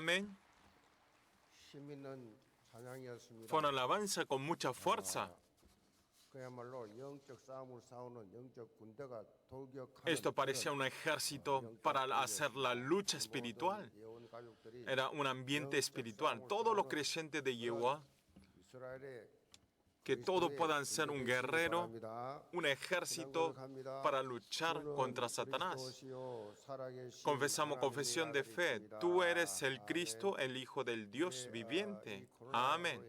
Amén. Fue una alabanza con mucha fuerza. Esto parecía un ejército para hacer la lucha espiritual. Era un ambiente espiritual. Todos los creyentes de Yehová, que todos puedan ser un guerrero, un ejército para luchar contra Satanás. Confesamos confesión de fe. Tú eres el Cristo, el Hijo del Dios viviente. Amén.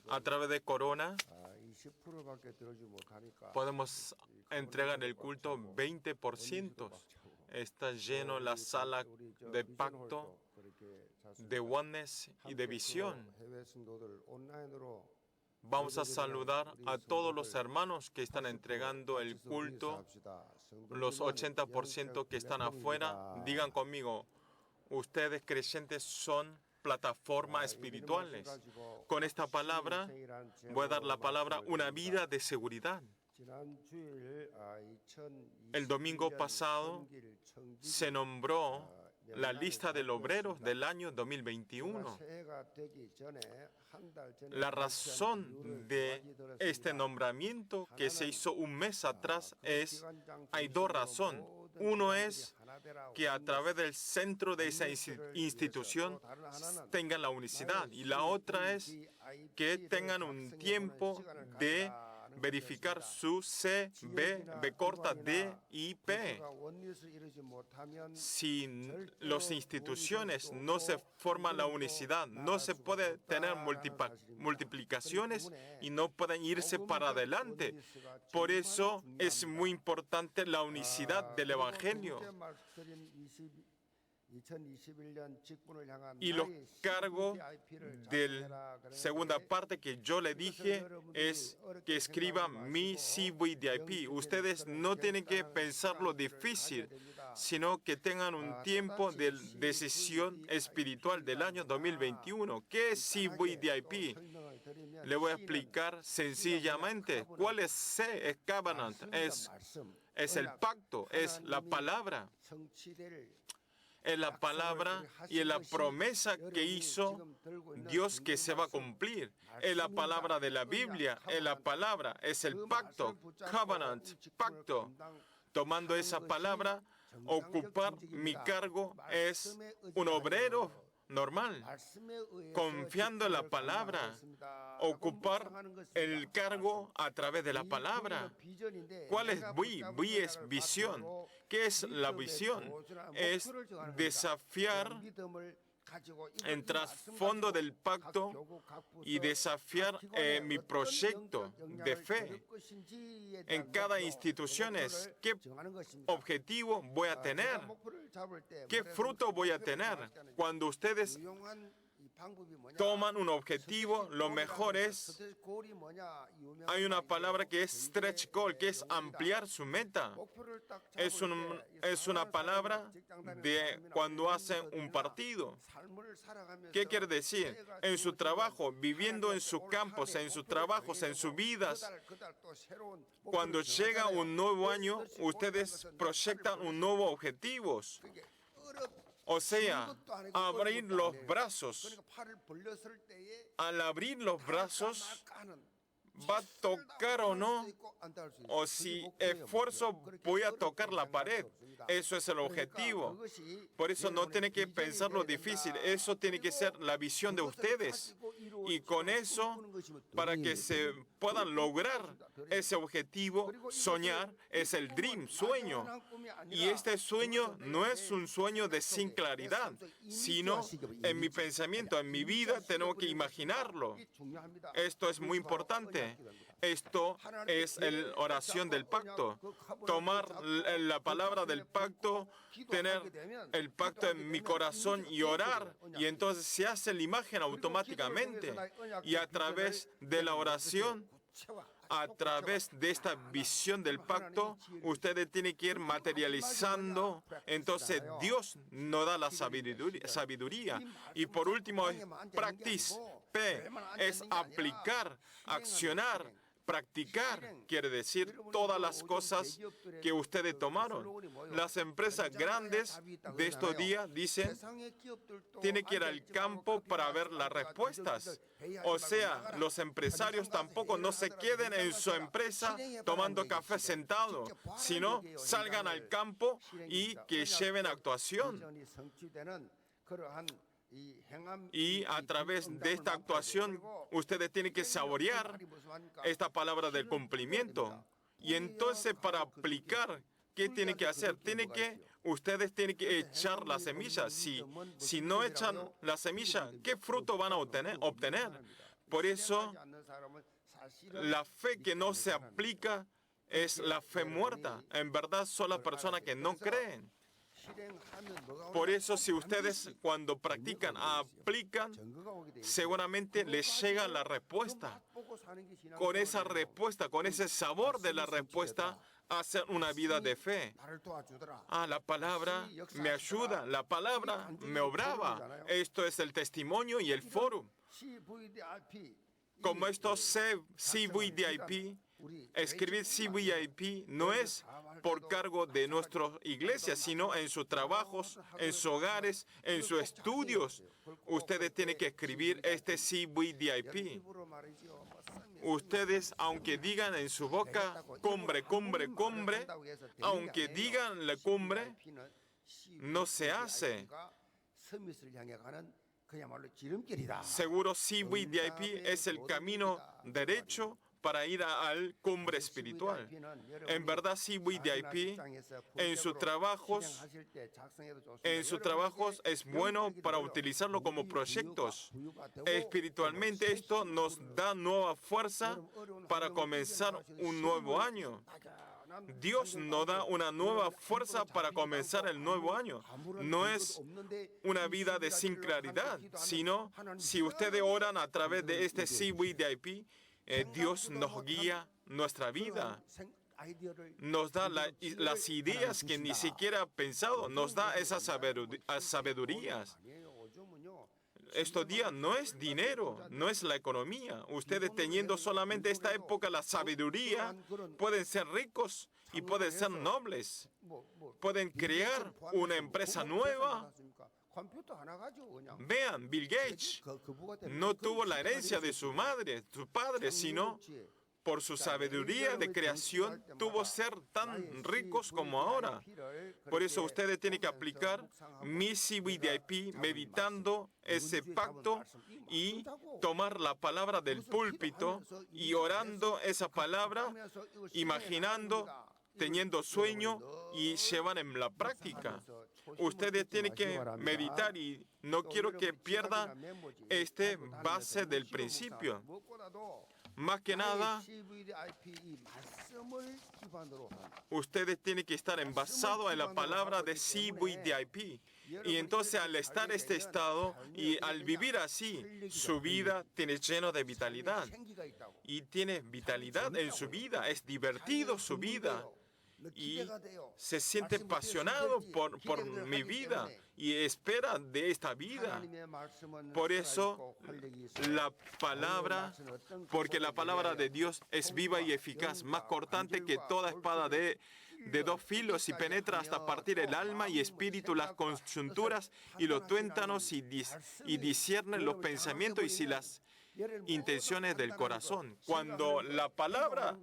A través de Corona podemos entregar el culto 20%. Está lleno la sala de pacto, de oneness y de visión. Vamos a saludar a todos los hermanos que están entregando el culto. Los 80% que están afuera, digan conmigo, ustedes creyentes son plataformas espirituales. Con esta palabra voy a dar la palabra una vida de seguridad. El domingo pasado se nombró la lista de obreros del año 2021. La razón de este nombramiento que se hizo un mes atrás hay dos razones. Uno es que a través del centro de esa institución tengan la unicidad, y la otra es que tengan un tiempo de verificar su C, B corta, D y P. Si las instituciones no se forman la unicidad, no se puede tener multiplicaciones y no pueden irse para adelante. Por eso es muy importante la unicidad del Evangelio. Y los cargos de la segunda parte que yo le dije es que escriban mi CVDIP. Ustedes no tienen que pensar lo difícil, sino que tengan un tiempo de decisión espiritual del año 2021. ¿Qué es CVDIP? Le voy a explicar sencillamente. ¿Cuál es C? Es covenant, es el pacto, es la palabra. Es la palabra y es la promesa que hizo Dios que se va a cumplir. Es la palabra de la Biblia, es la palabra, es el pacto, covenant, pacto. Tomando esa palabra, ocupar mi cargo es un obrero normal, confiando en la palabra, ocupar el cargo a través de la palabra. ¿Cuál es VI? VI es visión. ¿Qué es la visión? Es desafiar en trasfondo del pacto y desafiar mi proyecto de fe. En cada institución es qué objetivo voy a tener, qué fruto voy a tener. Cuando ustedes toman un objetivo, lo mejor es, hay una palabra que es stretch goal, que es ampliar su meta. Es una palabra de cuando hacen un partido. ¿Qué quiere decir? En su trabajo, viviendo en sus campos, en sus trabajos, en sus vidas. Cuando llega un nuevo año, ustedes proyectan un nuevo objetivo. O sea, abrir los brazos. Al abrir los brazos, ¿va a tocar o no? O si esfuerzo, voy a tocar la pared. Eso es el objetivo. Por eso no tiene que pensar lo difícil. Eso tiene que ser la visión de ustedes. Y con eso, para que se puedan lograr ese objetivo, soñar es el dream, sueño. Y este sueño no es un sueño de sin claridad, sino en mi pensamiento, en mi vida, tengo que imaginarlo. Esto es muy importante. Esto es la oración del pacto. Tomar la palabra del pacto, tener el pacto en mi corazón y orar. Y entonces se hace la imagen automáticamente. Y a través de la oración, a través de esta visión del pacto, ustedes tienen que ir materializando. Entonces Dios nos da la sabiduría. Y por último, practice. P es aplicar, accionar, Practicar quiere decir todas las cosas que ustedes tomaron. Las empresas grandes de estos días dicen, tiene que ir al campo para ver las respuestas. O sea, los empresarios tampoco no se queden en su empresa tomando café sentado, sino salgan al campo y que lleven actuación. Y a través de esta actuación, ustedes tienen que saborear esta palabra del cumplimiento. Y entonces, para aplicar, ¿qué tienen que hacer? Ustedes tienen que echar la semilla. Si no echan la semilla, ¿qué fruto van a obtener? Por eso, la fe que no se aplica es la fe muerta. En verdad, son las personas que no creen. Por eso, si ustedes cuando practican, aplican, seguramente les llega la respuesta. Con esa respuesta, con ese sabor de la respuesta, hacen una vida de fe. La palabra me ayuda, la palabra me obraba. Esto es el testimonio y el foro. Como estos CVDIP, escribir CVDIP no es por cargo de nuestra iglesia, sino en sus trabajos, en sus hogares, en sus estudios. Ustedes tienen que escribir este CVDIP. Ustedes, aunque digan en su boca, cumbre, cumbre, cumbre, aunque digan la cumbre, no se hace. Seguro CVDIP es el camino derecho para ir al cumbre espiritual. En verdad, CVDIP en sus trabajos es bueno para utilizarlo como proyectos. Espiritualmente esto nos da nueva fuerza para comenzar un nuevo año. Dios nos da una nueva fuerza para comenzar el nuevo año. No es una vida de sin claridad, sino si ustedes oran a través de este CVDIP, Dios nos guía nuestra vida. Nos da las ideas que ni siquiera ha pensado, nos da esas sabidurías. Estos días no es dinero, no es la economía. Ustedes teniendo solamente esta época la sabiduría, pueden ser ricos y pueden ser nobles. Pueden crear una empresa nueva. Vean, Bill Gates no tuvo la herencia de su padre, sino por su sabiduría de creación, tuvo ser tan ricos como ahora. Por eso ustedes tienen que aplicar mi CVDIP meditando ese pacto y tomar la palabra del púlpito y orando esa palabra, imaginando, teniendo sueño y llevar en la práctica. Ustedes tienen que meditar y no quiero que pierdan esta base del principio. Más que nada, ustedes tienen que estar envasados en la palabra de CVDIP. Y entonces al estar en este estado y al vivir así, su vida tiene lleno de vitalidad. Y tiene vitalidad en su vida, es divertido su vida. Y se siente apasionado por mi vida y espera de esta vida. Por eso porque la palabra de Dios es viva y eficaz, más cortante que toda espada de dos filos y penetra hasta partir el alma y espíritu, las coyunturas y los tuétanos y discierne los pensamientos y las intenciones del corazón. Cuando la palabra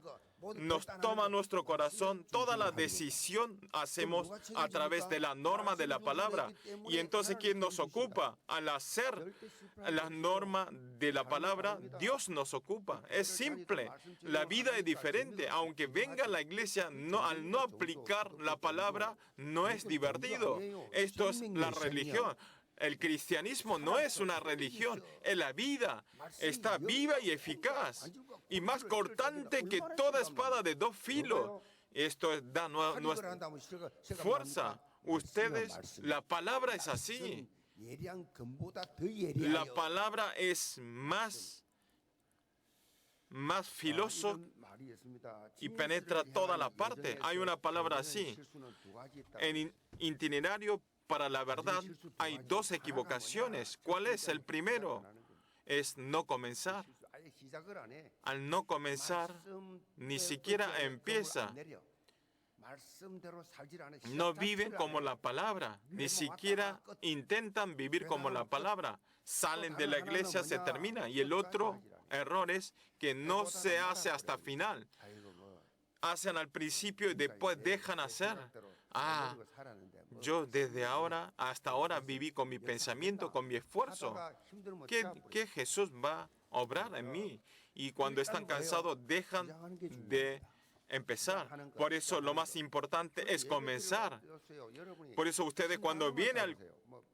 nos toma nuestro corazón, toda la decisión hacemos a través de la norma de la palabra. Y entonces, ¿quién nos ocupa? Al hacer la norma de la palabra, Dios nos ocupa. Es simple. La vida es diferente. Aunque venga la iglesia, al no aplicar la palabra, no es divertido. Esto es la religión. El cristianismo no es una religión, es la vida. Está viva y eficaz. Y más cortante que toda espada de dos filos. Esto da nuestra fuerza. Ustedes, la palabra es así. La palabra es más filoso y penetra toda la parte. Hay una palabra así. En itinerario para la verdad hay dos equivocaciones. ¿Cuál es? El primero es no comenzar. al no comenzar, ni siquiera empieza. No viven como la palabra, ni siquiera intentan vivir como la palabra. Salen de la iglesia, se termina. Y el otro error es que no se hace hasta final. Hacen al principio y después dejan hacer. Yo desde ahora hasta ahora viví con mi pensamiento, con mi esfuerzo. ¿Qué Jesús va a obrar en mí? Y cuando están cansados, dejan de empezar. Por eso lo más importante es comenzar. Por eso ustedes cuando vienen al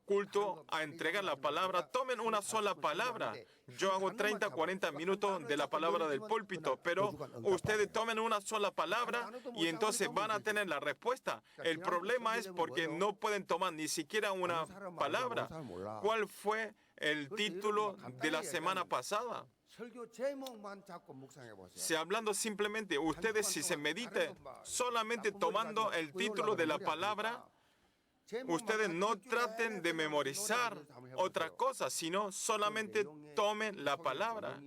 culto a entregar la palabra, tomen una sola palabra. Yo hago 30, 40 minutos de la palabra del púlpito, pero ustedes tomen una sola palabra y entonces van a tener la respuesta. El problema es porque no pueden tomar ni siquiera una palabra. ¿Cuál fue el título de la semana pasada? Si hablando simplemente, ustedes si se mediten solamente tomando el título de la palabra, ustedes no traten de memorizar otra cosa, sino solamente tomen la palabra.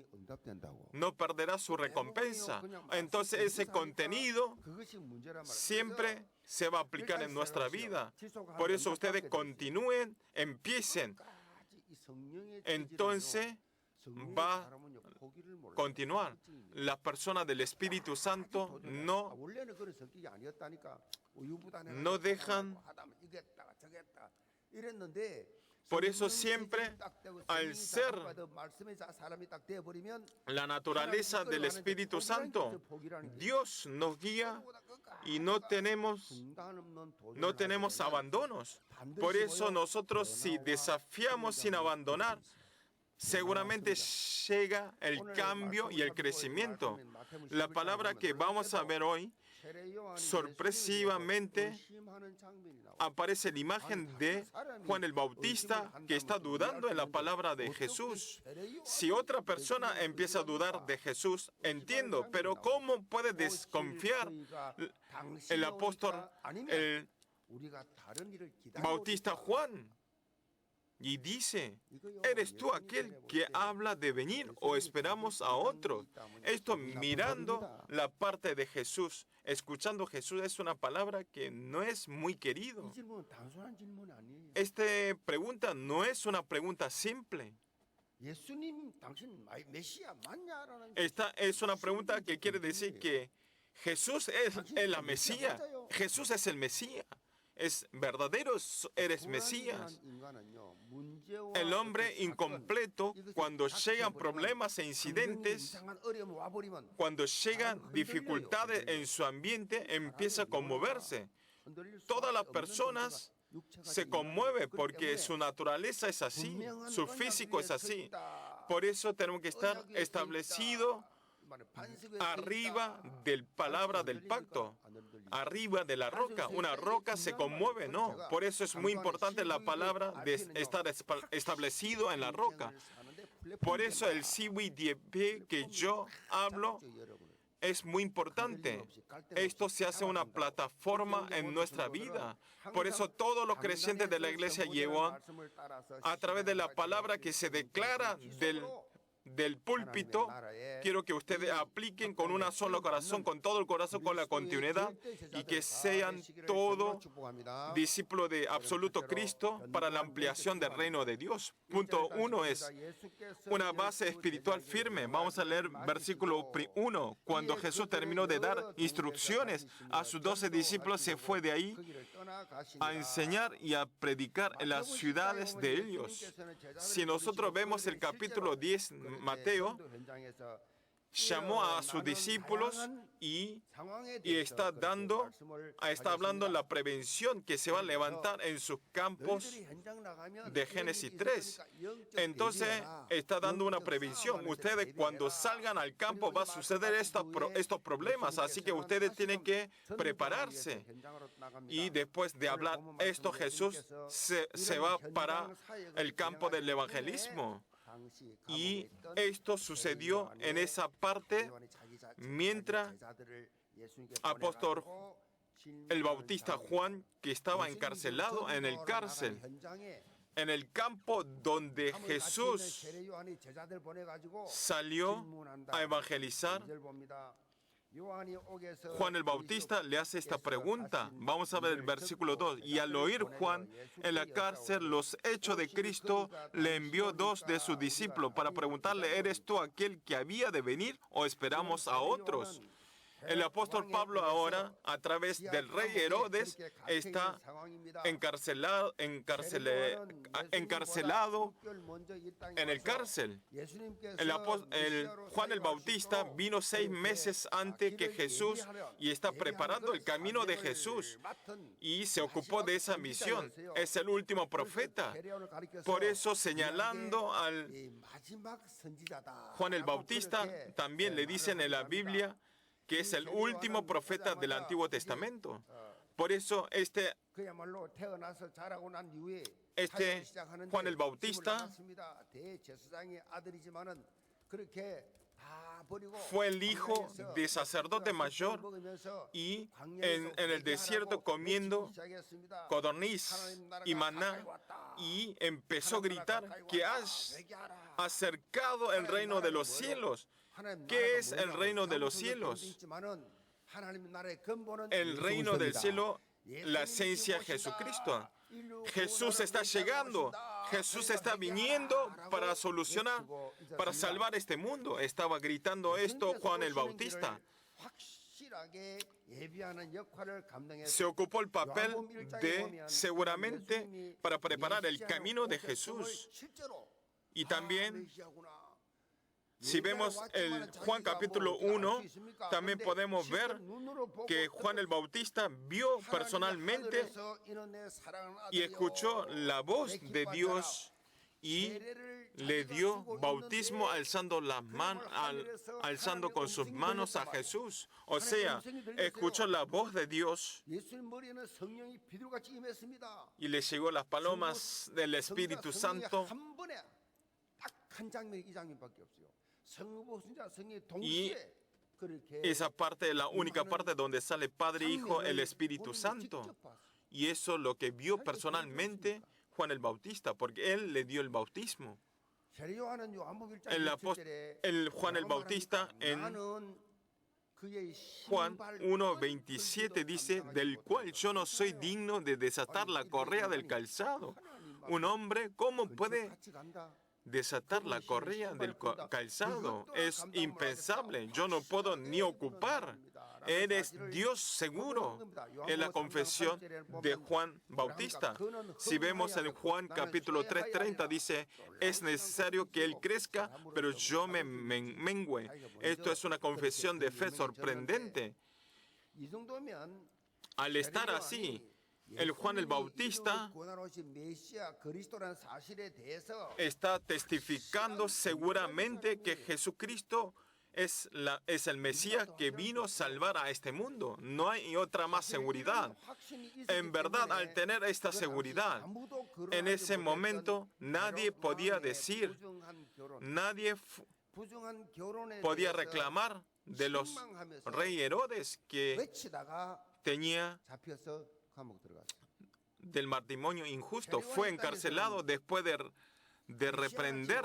No perderá su recompensa. Entonces ese contenido siempre se va a aplicar en nuestra vida. Por eso ustedes continúen, empiecen. Entonces va a continuar. Las personas del Espíritu Santo no dejan. Por eso siempre, al ser la naturaleza del Espíritu Santo, Dios nos guía y no tenemos abandonos. Por eso nosotros si desafiamos sin abandonar, seguramente llega el cambio y el crecimiento. La palabra que vamos a ver hoy, sorpresivamente, aparece la imagen de Juan el Bautista que está dudando en la palabra de Jesús. Si otra persona empieza a dudar de Jesús, entiendo, pero ¿cómo puede desconfiar el apóstol, el Bautista Juan? Y dice, ¿eres tú aquel que habla de venir o esperamos a otro? Esto mirando la parte de Jesús, escuchando a Jesús es una palabra que no es muy querido. Esta pregunta no es una pregunta simple. Esta es una pregunta que quiere decir que Jesús es la Mesías. Jesús es el Mesías. Es verdadero, eres Mesías. El hombre incompleto, cuando llegan problemas e incidentes, cuando llegan dificultades en su ambiente, empieza a conmoverse. Todas las personas se conmueven porque su naturaleza es así, su físico es así. Por eso tenemos que estar establecidos arriba del palabra del pacto, arriba de la roca. Una roca se conmueve, ¿no? Por eso es muy importante la palabra de estar establecido en la roca. Por eso el CVDP que yo hablo es muy importante. Esto se hace una plataforma en nuestra vida. Por eso todos los creyentes de la iglesia llevan a través de la palabra que se declara del púlpito, quiero que ustedes apliquen con un solo corazón, con todo el corazón, con la continuidad, y que sean todos discípulos de absoluto Cristo para la ampliación del reino de Dios. Punto 1 es una base espiritual firme. Vamos a leer versículo 1. Cuando Jesús terminó de dar instrucciones a sus 12 discípulos, se fue de ahí a enseñar y a predicar en las ciudades de ellos. Si nosotros vemos el capítulo 10, Mateo llamó a sus discípulos y está hablando de la prevención que se va a levantar en sus campos de Génesis 3. Entonces está dando una prevención. Ustedes cuando salgan al campo va a suceder estos problemas, así que ustedes tienen que prepararse. Y después de hablar esto, Jesús se va para el campo del evangelismo. Y esto sucedió en esa parte mientras apóstol el Bautista Juan, que estaba encarcelado en el cárcel, en el campo donde Jesús salió a evangelizar, Juan el Bautista le hace esta pregunta. Vamos a ver el versículo 2. Y al oír Juan en la cárcel los hechos de Cristo, le envió 2 de sus discípulos para preguntarle, ¿eres tú aquel que había de venir o esperamos a otros? El apóstol Pablo ahora, a través del rey Herodes, está encarcelado en el cárcel. Juan el Bautista vino 6 meses antes que Jesús y está preparando el camino de Jesús y se ocupó de esa misión. Es el último profeta. Por eso, señalando al Juan el Bautista, también le dicen en la Biblia que es el último profeta del Antiguo Testamento. Por eso este Juan el Bautista fue el hijo de sacerdote mayor y en el desierto comiendo codorniz y maná y empezó a gritar que has acercado el reino de los cielos. ¿Qué es el reino de los cielos? El reino del cielo, la esencia de Jesucristo. Jesús está llegando. Jesús está viniendo para solucionar, para salvar este mundo. Estaba gritando esto Juan el Bautista. Se ocupó el papel de, seguramente, para preparar el camino de Jesús. Y también, si vemos el Juan capítulo 1, también podemos ver que Juan el Bautista vio personalmente y escuchó la voz de Dios y le dio bautismo alzando con sus manos a Jesús. O sea, escuchó la voz de Dios y le llegó las palomas del Espíritu Santo. Y esa parte es la única parte donde sale Padre, Hijo, el Espíritu Santo. Y eso es lo que vio personalmente Juan el Bautista, porque él le dio el bautismo. El Juan el Bautista en Juan 1:27 dice, del cual yo no soy digno de desatar la correa del calzado. Un hombre, ¿cómo puede desatar la correa del calzado? Es impensable. Yo no puedo ni ocupar. Eres Dios seguro. Es la confesión de Juan Bautista. Si vemos en Juan capítulo 3:30 dice, es necesario que Él crezca, pero yo me mengüe. Esto es una confesión de fe sorprendente. Al estar así, el Juan el Bautista está testificando seguramente que Jesucristo es el Mesías que vino a salvar a este mundo. No hay otra más seguridad. En verdad, al tener esta seguridad, en ese momento nadie podía decir, nadie podía reclamar de los rey Herodes que tenía del matrimonio injusto. Fue encarcelado después de reprender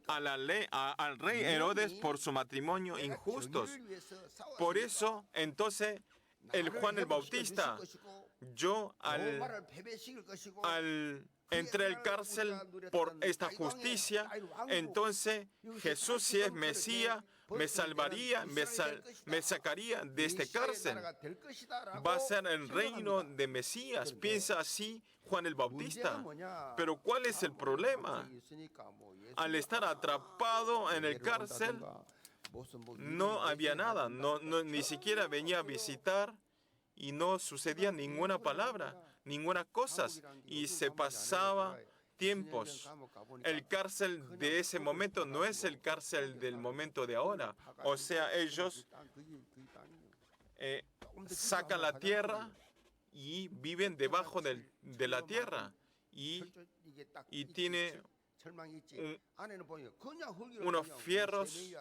al rey Herodes por su matrimonio injusto. Por eso, entonces, el Juan el Bautista, yo al entré al cárcel por esta justicia, entonces Jesús, si es Mesías, me salvaría, me sacaría de este cárcel. Va a ser el reino de Mesías. Piensa así Juan el Bautista. Pero ¿cuál es el problema? Al estar atrapado en el cárcel, no había nada, ni siquiera venía a visitar y no sucedía ninguna palabra, ninguna cosa, y se pasaba tiempos. El cárcel de ese momento no es el cárcel del momento de ahora. O sea, ellos sacan la tierra y viven debajo de la tierra y tiene unos fierros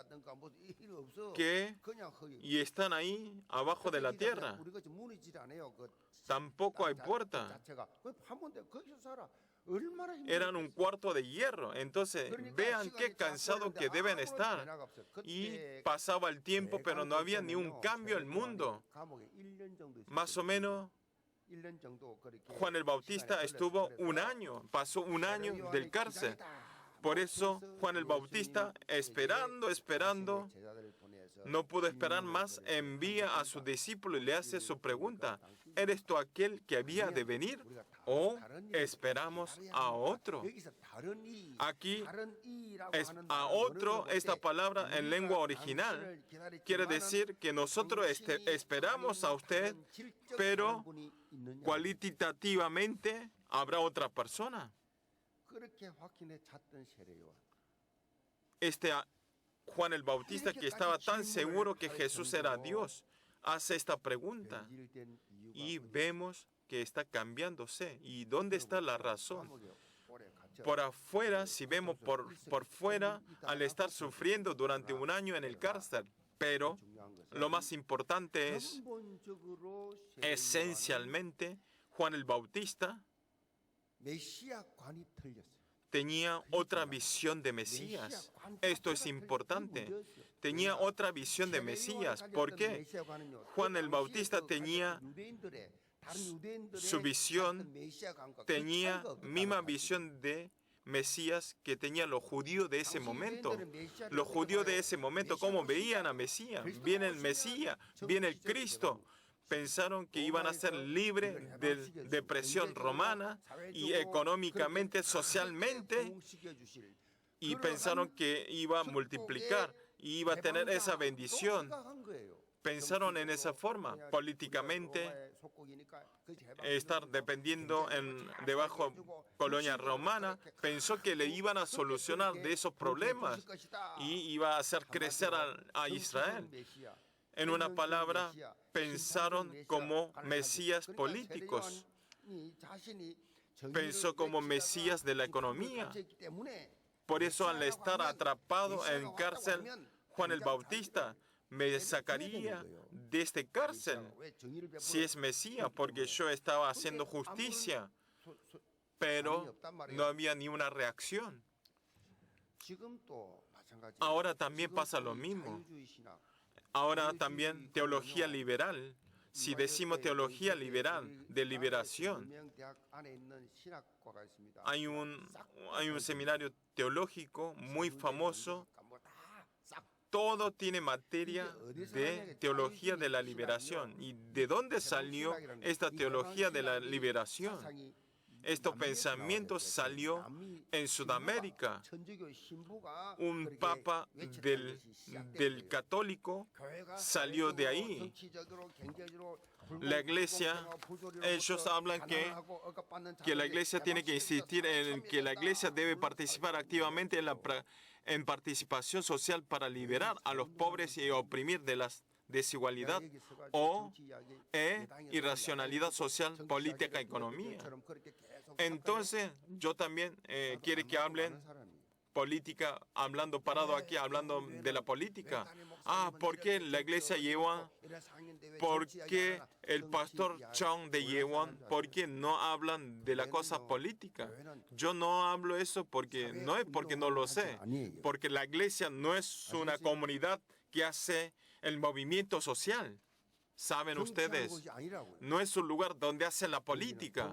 y están ahí abajo de la tierra. Tampoco hay puerta. eran un cuarto de hierro. Entonces, vean qué cansado que deben estar. Y pasaba el tiempo, pero no había ni un cambio en el mundo. Más o menos, Juan el Bautista estuvo un año, pasó un año del cárcel. Por eso, Juan el Bautista, esperando, no pudo esperar más, envía a su discípulo y le hace su pregunta: ¿eres tú aquel que había de venir o esperamos a otro? Aquí es a otro. Esta palabra en lengua original quiere decir que nosotros esperamos a usted, pero cualitativamente habrá otra persona. Juan el Bautista, que estaba tan seguro que Jesús era Dios, hace esta pregunta y vemos que está cambiándose. ¿Y dónde está la razón? Por afuera, si vemos por fuera, al estar sufriendo durante un año en el cárcel, pero lo más importante es, esencialmente, Juan el Bautista tenía otra visión de Mesías. Esto es importante. Tenía otra visión de Mesías. ¿Por qué? Juan el Bautista tenía su visión, tenía misma visión de Mesías que tenían los judíos de ese momento. Los judíos de ese momento, ¿cómo veían a Mesías? Viene el Mesías, viene el Cristo. Pensaron que iban a ser libres de depresión romana y económicamente, socialmente, y pensaron que iba a multiplicar y iba a tener esa bendición. Pensaron en esa forma, políticamente, estar dependiendo debajo colonia romana. Pensó que le iban a solucionar de esos problemas y iba a hacer crecer a Israel. En una palabra, pensaron como mesías políticos. Pensó como mesías de la economía. Por eso, al estar atrapado en cárcel, Juan el Bautista me sacaría de esta cárcel si es Mesías, porque yo estaba haciendo justicia, pero no había ni una reacción. Ahora también pasa lo mismo. Ahora también teología liberal. Si decimos teología liberal, de liberación, hay un seminario teológico muy famoso. Todo tiene materia de teología de la liberación. ¿Y de dónde salió esta teología de la liberación? Estos pensamientos salió en Sudamérica. Un papa del católico salió de ahí. La iglesia, ellos hablan que la iglesia tiene que insistir en que la iglesia debe participar activamente en participación social para liberar a los pobres y oprimir de las desigualdad o irracionalidad social, política, economía. Entonces, yo también quiero que hablen política, parado aquí, hablando de la política. ¿Por qué la iglesia Yewon? ¿Por qué el pastor Chong de Yewon? ¿Por qué no hablan de la cosa política? Yo no hablo eso porque no es porque no lo sé, porque la iglesia no es una comunidad que hace el movimiento social. ¿Saben ustedes? No es un lugar donde hacen la política.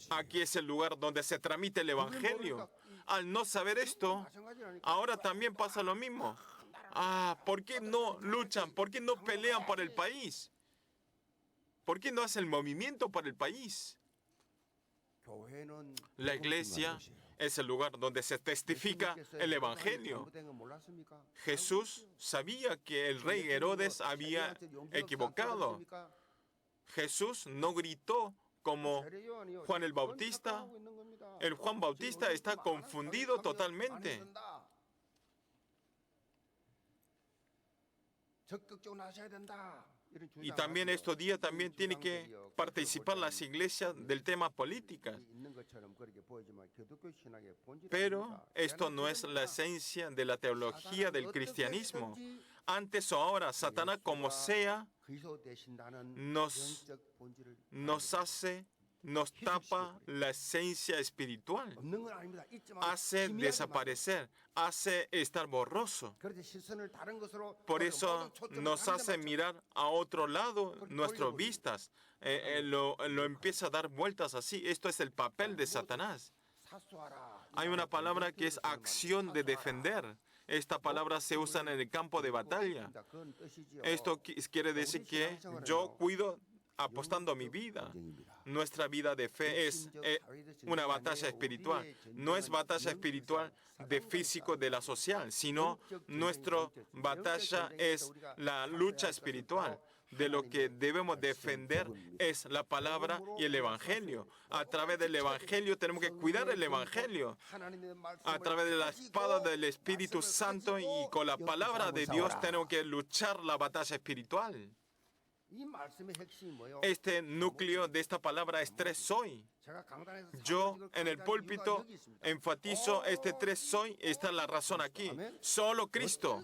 Aquí es el lugar donde se tramita el evangelio. Al no saber esto, ahora también pasa lo mismo. ¿Por qué no luchan? ¿Por qué no pelean por el país? ¿Por qué no hacen el movimiento por el país? La iglesia es el lugar donde se testifica el evangelio. Jesús sabía que el rey Herodes había equivocado. Jesús no gritó como Juan el Bautista. El Juan Bautista está confundido totalmente. Y también estos días también tiene que participar las iglesias del tema política. Pero esto no es la esencia de la teología del cristianismo. Antes o ahora, Satanás, como sea, nos hace nos tapa la esencia espiritual, hace desaparecer, hace estar borroso. Por eso nos hace mirar a otro lado nuestras vistas. Lo empieza a dar vueltas así. Esto es el papel de Satanás. Hay una palabra que es acción de defender. Esta palabra se usa en el campo de batalla. Esto quiere decir que yo cuido apostando mi vida. Nuestra vida de fe es una batalla espiritual. No es batalla espiritual de físico, de la social, sino nuestra batalla es la lucha espiritual. De lo que debemos defender es la palabra y el Evangelio. A través del Evangelio tenemos que cuidar el Evangelio. A través de la espada del Espíritu Santo y con la palabra de Dios tenemos que luchar la batalla espiritual. Este núcleo de esta palabra es tres soy. Yo en el púlpito enfatizo este tres soy. Esta es la razón aquí. Solo Cristo.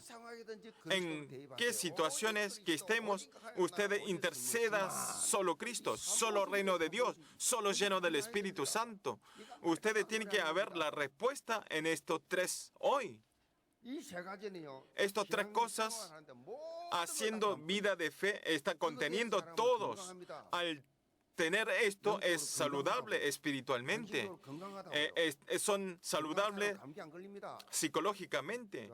En qué situaciones que estemos, ustedes intercedan solo Cristo, solo reino de Dios, solo lleno del Espíritu Santo. Ustedes tienen que haber la respuesta en estos tres hoy. Estas tres cosas, haciendo vida de fe, está conteniendo todos. Al tener esto es saludable espiritualmente, son saludables psicológicamente.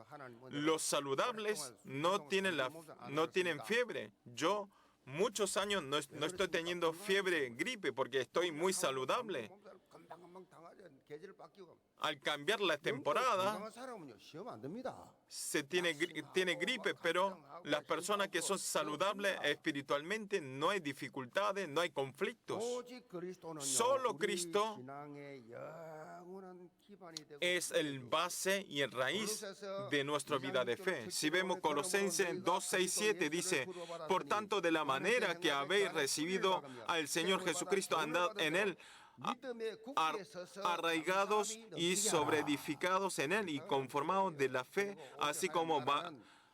Los saludables no tienen fiebre. Yo muchos años no estoy teniendo fiebre, gripe, porque estoy muy saludable. Al cambiar la temporada, se tiene gripe, pero las personas que son saludables espiritualmente no hay dificultades, no hay conflictos. Solo Cristo es el base y el raíz de nuestra vida de fe. Si vemos Colosenses 2, 6, 7, dice: por tanto, de la manera que habéis recibido al Señor Jesucristo, andad en Él, arraigados y sobreedificados en Él y conformados de la fe, así como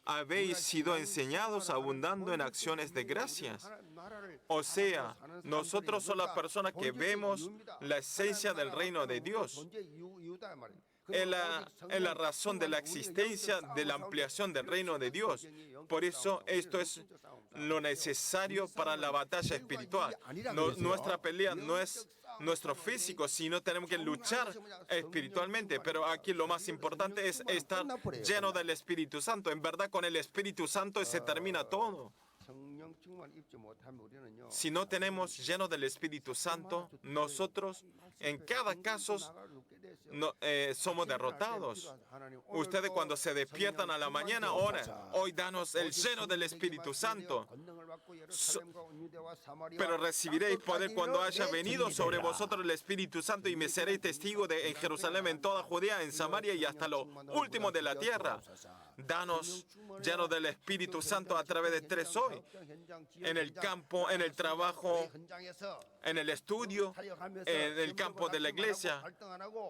habéis sido enseñados, abundando en acciones de gracias. O sea, nosotros somos las personas que vemos la esencia del reino de Dios. Es la razón de la existencia, de la ampliación del reino de Dios. Por eso esto es lo necesario para la batalla espiritual. Nuestra pelea no es nuestro físico, sino tenemos que luchar espiritualmente. Pero aquí lo más importante es estar lleno del Espíritu Santo. En verdad, con el Espíritu Santo se termina todo. Si no tenemos lleno del Espíritu Santo, nosotros en cada caso somos derrotados. Ustedes cuando se despiertan a la mañana, oran: hoy danos el lleno del Espíritu Santo. Pero recibiréis poder cuando haya venido sobre vosotros el Espíritu Santo, y me seréis testigo en Jerusalén, en toda Judea, en Samaria y hasta lo último de la tierra. Danos lleno del Espíritu Santo a través de tres hoy. En el campo, en el trabajo, en el estudio, en el campo de la iglesia.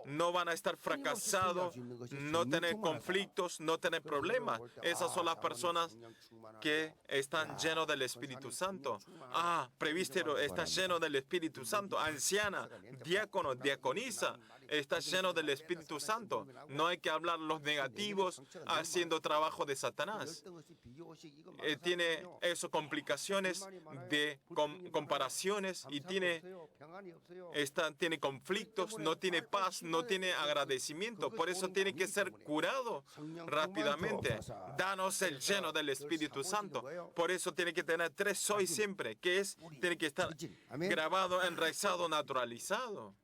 No van a estar fracasados, no tener conflictos, no tener problemas. Esas son las personas que están llenos del Espíritu Santo. Presbítero está lleno del Espíritu Santo. Anciana, diácono, diaconisa, está lleno del Espíritu Santo. No hay que hablar los negativos haciendo trabajo de Satanás. Tiene eso complicaciones de comparaciones y tiene conflictos, no tiene paz, no tiene agradecimiento. Por eso tiene que ser curado rápidamente. Danos el lleno del Espíritu Santo. Por eso tiene que tener tres soy siempre, que tiene que estar grabado, enraizado, naturalizado.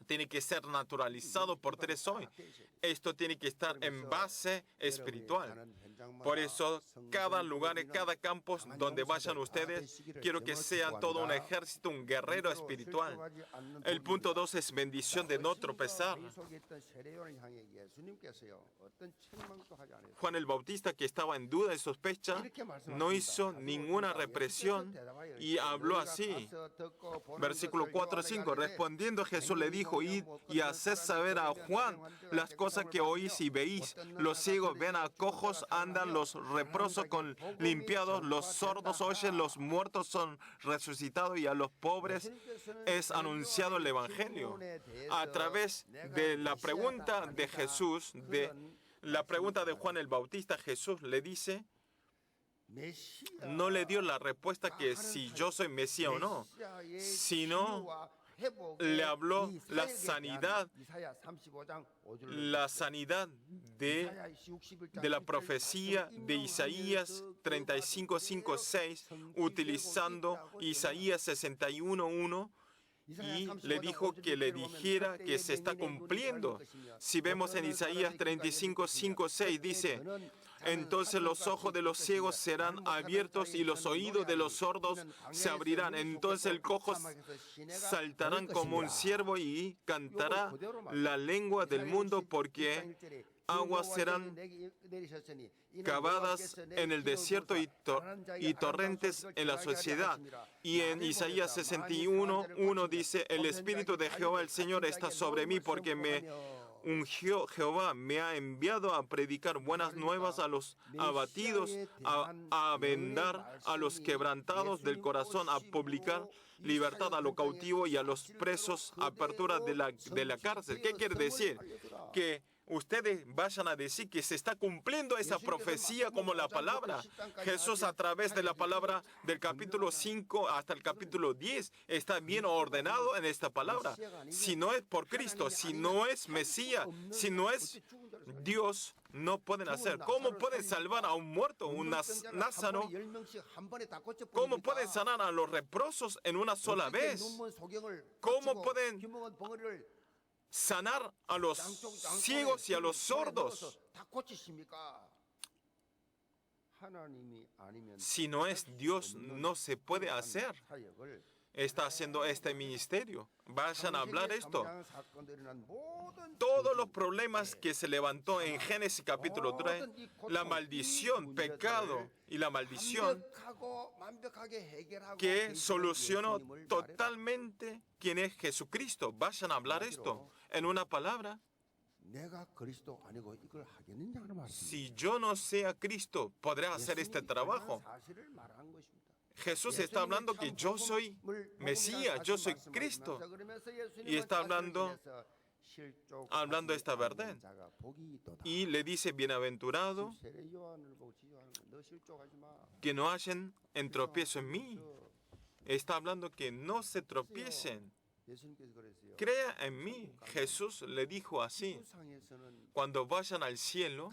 Tiene que ser naturalizado por tres hoy. Esto tiene que estar en base espiritual. Por eso, cada lugar, cada campo donde vayan ustedes, quiero que sean todo un ejército, un guerrero espiritual. El punto 2 es bendición de no tropezar. Juan el Bautista, que estaba en duda y sospecha, no hizo ninguna represión y habló así. Versículo 4-5. Respondiendo Jesús le dijo: dijo, id y haced saber a Juan las cosas que oís y veis. Los ciegos ven, a cojos andan, los leprosos con limpiados, los sordos oyen, los muertos son resucitados y a los pobres es anunciado el Evangelio. A través de la pregunta de Jesús, de la pregunta de Juan el Bautista, Jesús le dice, no le dio la respuesta que si yo soy Mesías o no, sino le habló la sanidad de la profecía de Isaías 35, 5, 6, utilizando Isaías 61, 1, y le dijo que le dijera que se está cumpliendo. Si vemos en Isaías 35, 5, 6, dice, entonces los ojos de los ciegos serán abiertos y los oídos de los sordos se abrirán. Entonces el cojo saltarán como un ciervo y cantará la lengua del mundo, porque aguas serán cavadas en el desierto y torrentes en la sociedad. Y en Isaías 61, 1 dice, el Espíritu de Jehová el Señor está sobre mí, porque me ungió Jehová, me ha enviado a predicar buenas nuevas a los abatidos, a vendar a los quebrantados del corazón, a publicar libertad a los cautivos y a los presos, apertura de la cárcel. ¿Qué quiere decir? Que ustedes vayan a decir que se está cumpliendo esa profecía como la palabra. Jesús, a través de la palabra del capítulo 5 hasta el capítulo 10, está bien ordenado en esta palabra. Si no es por Cristo, si no es Mesías, si no es Dios, no pueden hacer. ¿Cómo pueden salvar a un muerto, un Lázaro? ¿Cómo pueden sanar a los leprosos en una sola vez? ¿Cómo pueden sanar a los ciegos y a los sordos? Si no es Dios, no se puede hacer. Está haciendo este ministerio. Vayan a hablar esto. Todos los problemas que se levantó en Génesis capítulo 3, la maldición, pecado y la maldición, que solucionó totalmente quién es Jesucristo. Vayan a hablar esto. En una palabra, si yo no sea Cristo, ¿podré hacer este trabajo? Jesús está hablando que yo soy Mesías, yo soy Cristo. Y está hablando esta verdad. Y le dice, bienaventurado, que no hayan en tropiezo en mí. Está hablando que no se tropiecen. Crea en mí. Jesús le dijo así. Cuando vayan al cielo,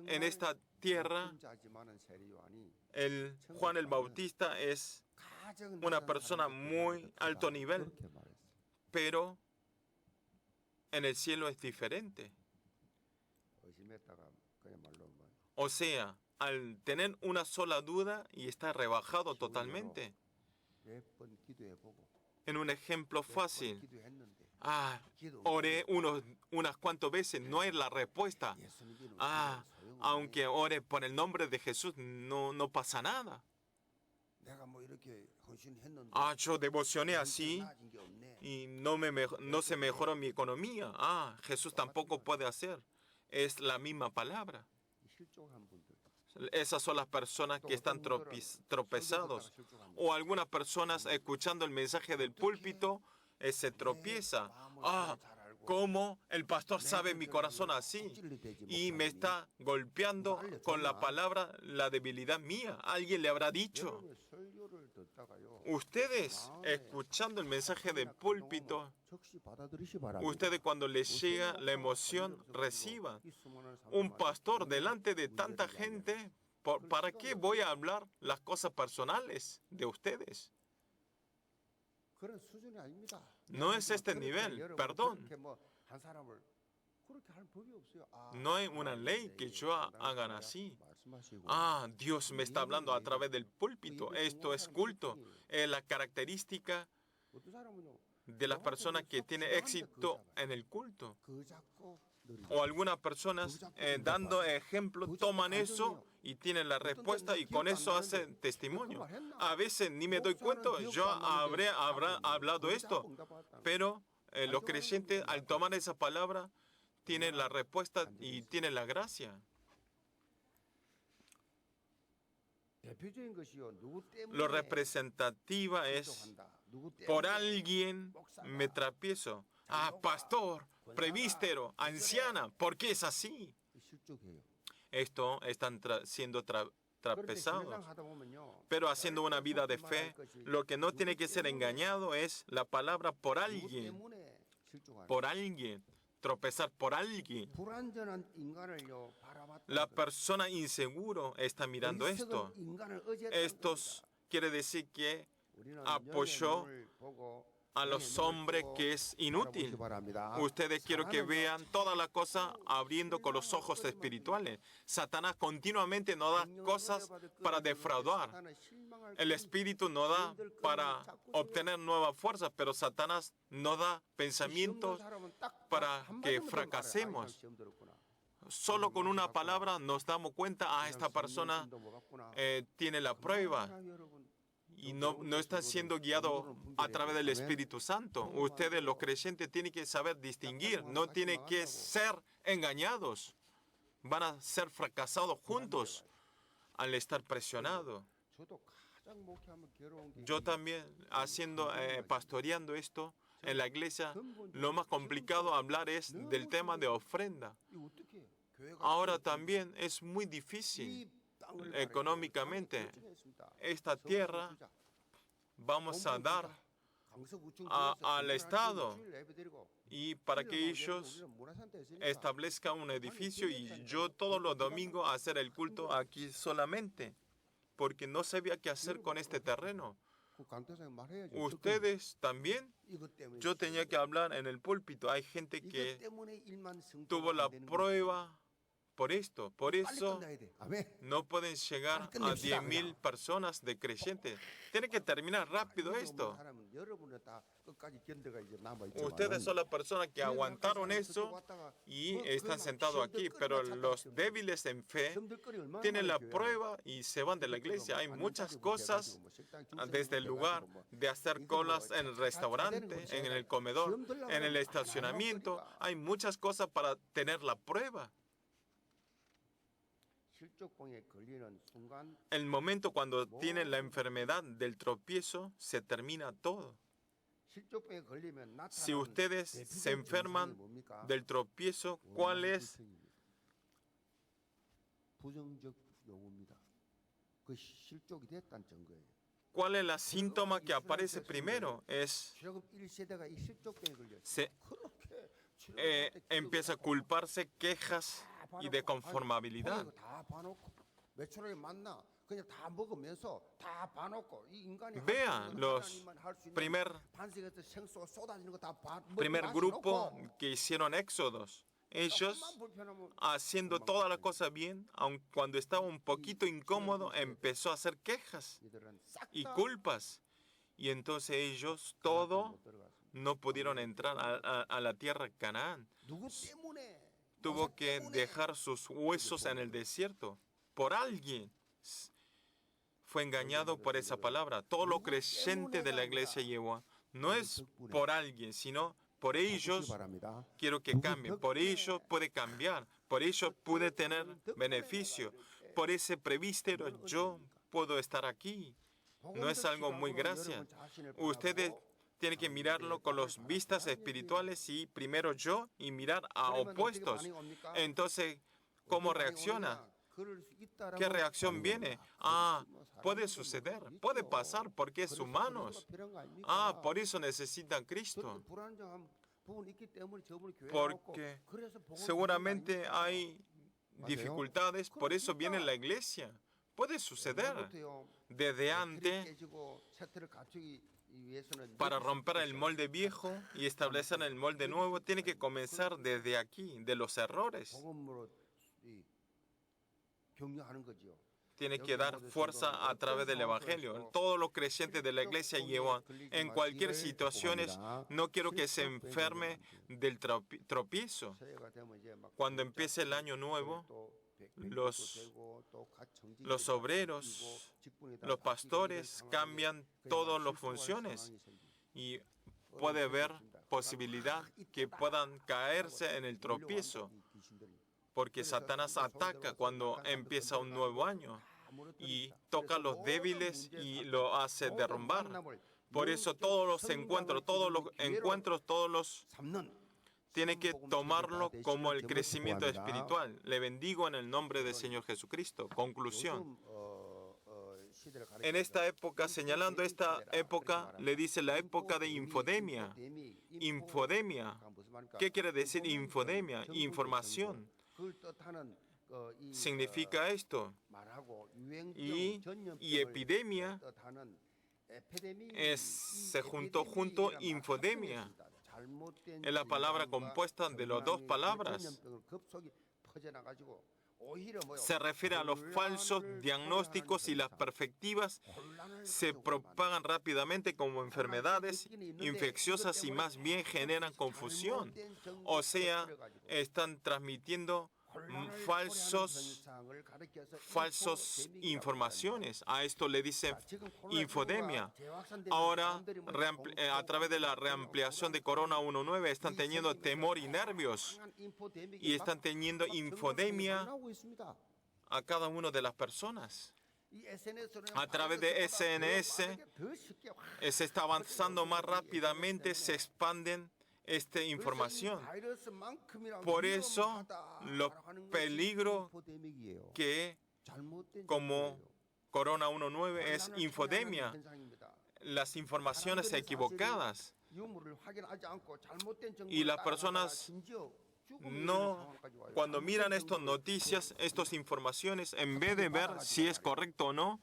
en esta tierra, Juan el Bautista es una persona muy alto nivel, pero en el cielo es diferente. O sea, al tener una sola duda y está rebajado totalmente. En un ejemplo fácil, oré unas cuantas veces, no es la respuesta. Aunque ore por el nombre de Jesús, no pasa nada. Yo devocioné así y no se mejoró mi economía. Jesús tampoco puede hacer. Es la misma palabra. Esas son las personas que están tropezados. O algunas personas escuchando el mensaje del púlpito se tropieza. ¿Cómo el pastor sabe mi corazón así? Y me está golpeando con la palabra la debilidad mía. Alguien le habrá dicho. Ustedes, escuchando el mensaje del púlpito, ustedes cuando les llega la emoción, reciban. Un pastor delante de tanta gente, ¿para qué voy a hablar las cosas personales de ustedes? No es este nivel, perdón. No hay una ley que yo hagan así. Dios me está hablando a través del púlpito. Esto es culto. Es la característica de las personas que tienen éxito en el culto. O algunas personas dando ejemplo toman eso y tienen la respuesta y con eso hacen testimonio. A veces ni me doy cuenta, yo habré hablado esto, pero los creyentes, al tomar esa palabra, tienen la respuesta y tienen la gracia. Lo representativa es, por alguien me tropiezo. Ah, pastor, presbítero, anciana, ¿por qué es así? Esto están siendo trapezados. Pero haciendo una vida de fe, lo que no tiene que ser engañado es la palabra por alguien. Por alguien. Tropezar por alguien. La persona inseguro está mirando esto. Esto quiere decir que apoyó a los hombres que es inútil. Ustedes quiero que vean todas las cosas abriendo con los ojos espirituales. Satanás continuamente nos da cosas para defraudar. El Espíritu nos da para obtener nuevas fuerzas, pero Satanás nos da pensamientos para que fracasemos. Solo con una palabra nos damos cuenta, esta persona tiene la prueba. Y no está siendo guiado a través del Espíritu Santo. Ustedes, los creyentes, tienen que saber distinguir. No tienen que ser engañados. Van a ser fracasados juntos al estar presionados. Yo también, pastoreando esto en la iglesia, lo más complicado hablar es del tema de ofrenda. Ahora también es muy difícil económicamente. Esta tierra vamos a dar al Estado y para que ellos establezcan un edificio y yo todos los domingos hacer el culto aquí solamente porque no sabía qué hacer con este terreno. Ustedes también, yo tenía que hablar en el púlpito. Hay gente que tuvo la prueba por esto. Por eso no pueden llegar a 10,000 personas de creyentes. Tiene que terminar rápido esto. Ustedes son las personas que aguantaron eso y están sentados aquí, pero los débiles en fe tienen la prueba y se van de la iglesia. Hay muchas cosas, desde el lugar de hacer colas en el restaurante, en el comedor, en el estacionamiento. Hay muchas cosas para tener la prueba. El momento cuando tienen la enfermedad del tropiezo, se termina todo. Si ustedes se enferman del tropiezo, ¿cuál es? ¿Cuál es la síntoma que aparece primero? Empieza a culparse, quejas y de conformabilidad. Vean los primer grupo que hicieron éxodos. Ellos, haciendo todas las cosas bien, aun cuando estaba un poquito incómodo, empezó a hacer quejas y culpas. Y entonces ellos todos no pudieron entrar a la tierra de Canaán. Tuvo que dejar sus huesos en el desierto por alguien. Fue engañado por esa palabra. Todo lo creyente de la iglesia Yehua no es por alguien, sino por ellos. Quiero que cambien. Por ellos puede cambiar. Por ellos puede tener beneficio. Por ese presbítero yo puedo estar aquí. No es algo muy gracia. Ustedes tienen que mirarlo con las vistas espirituales y primero yo y mirar a opuestos. Entonces, ¿cómo reacciona? ¿Qué reacción viene? Puede suceder, puede pasar porque es humanos. Por eso necesitan Cristo. Porque seguramente hay dificultades, por eso viene la iglesia. Puede suceder. Desde antes, para romper el molde viejo y establecer el molde nuevo, tiene que comenzar desde aquí, de los errores. Tiene que dar fuerza a través del Evangelio. Todos los creyentes de la iglesia llevan, en cualquier situación, no quiero que se enferme del tropiezo. Cuando empiece el año nuevo, los obreros, los pastores cambian todas las funciones y puede ver posibilidad que puedan caerse en el tropiezo, porque Satanás ataca cuando empieza un nuevo año y toca a los débiles y lo hace derrumbar. Por eso todos los encuentros, tiene que tomarlo como el crecimiento espiritual. Le bendigo en el nombre del Señor Jesucristo. Conclusión. En esta época, señalando esta época, le dice la época de infodemia. Infodemia. ¿Qué quiere decir infodemia? Información. Significa esto. Y epidemia se juntó junto infodemia. Es la palabra compuesta de las dos palabras. Se refiere a los falsos diagnósticos y las perspectivas se propagan rápidamente como enfermedades infecciosas y más bien generan confusión. O sea, están transmitiendo falsos informaciones. A esto le dice infodemia. Ahora, a través de la reampliación de Corona 1.9, están teniendo temor y nervios y están teniendo infodemia a cada una de las personas. A través de SNS se está avanzando más rápidamente, se expanden esta información. Por eso, los peligros que como Corona 1.9 es infodemia, las informaciones equivocadas. Y las personas cuando miran estas noticias, estas informaciones, en vez de ver si es correcto o no,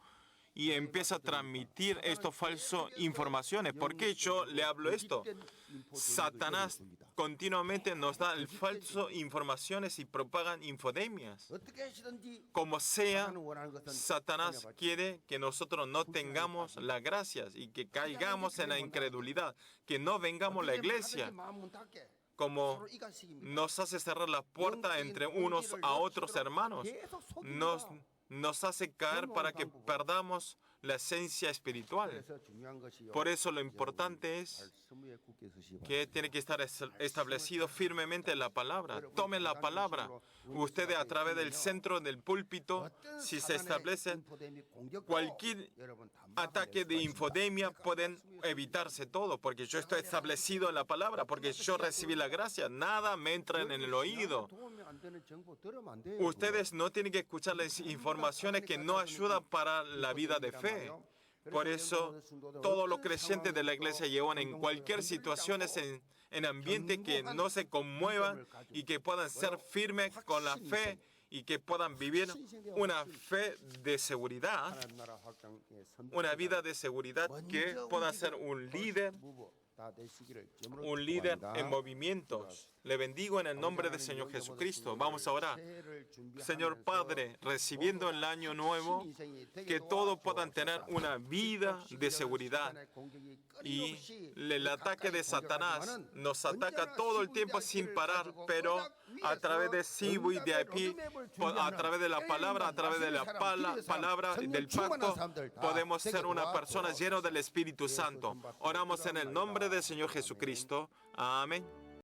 y empieza a transmitir estas falsas informaciones. ¿Por qué yo le hablo esto? Satanás continuamente nos da falsas informaciones y propagan infodemias. Como sea, Satanás quiere que nosotros no tengamos las gracias y que caigamos en la incredulidad, que no vengamos a la iglesia. Como nos hace cerrar la puerta entre unos a otros hermanos, nos hace caer para que perdamos la esencia espiritual. Por eso lo importante es que tiene que estar establecido firmemente en la palabra. Tomen la palabra. Ustedes a través del centro del púlpito, si se establece cualquier ataque de infodemia, pueden evitarse todo, porque yo estoy establecido en la palabra, porque yo recibí la gracia. Nada me entra en el oído. Ustedes no tienen que escuchar las informaciones que no ayudan para la vida de fe. Por eso, todos los creyentes de la iglesia llevan en cualquier situación en ambiente que no se conmuevan y que puedan ser firmes con la fe y que puedan vivir una fe de seguridad, una vida de seguridad, que pueda ser un líder en movimientos. Le bendigo en el nombre del Señor Jesucristo. Vamos a orar. Señor Padre, recibiendo el año nuevo, que todos puedan tener una vida de seguridad. Y el ataque de Satanás nos ataca todo el tiempo sin parar, pero a través de CVDIP, a través de la palabra, a través de la palabra del pacto, podemos ser una persona llena del Espíritu Santo. Oramos en el nombre del Señor Jesucristo. Amén.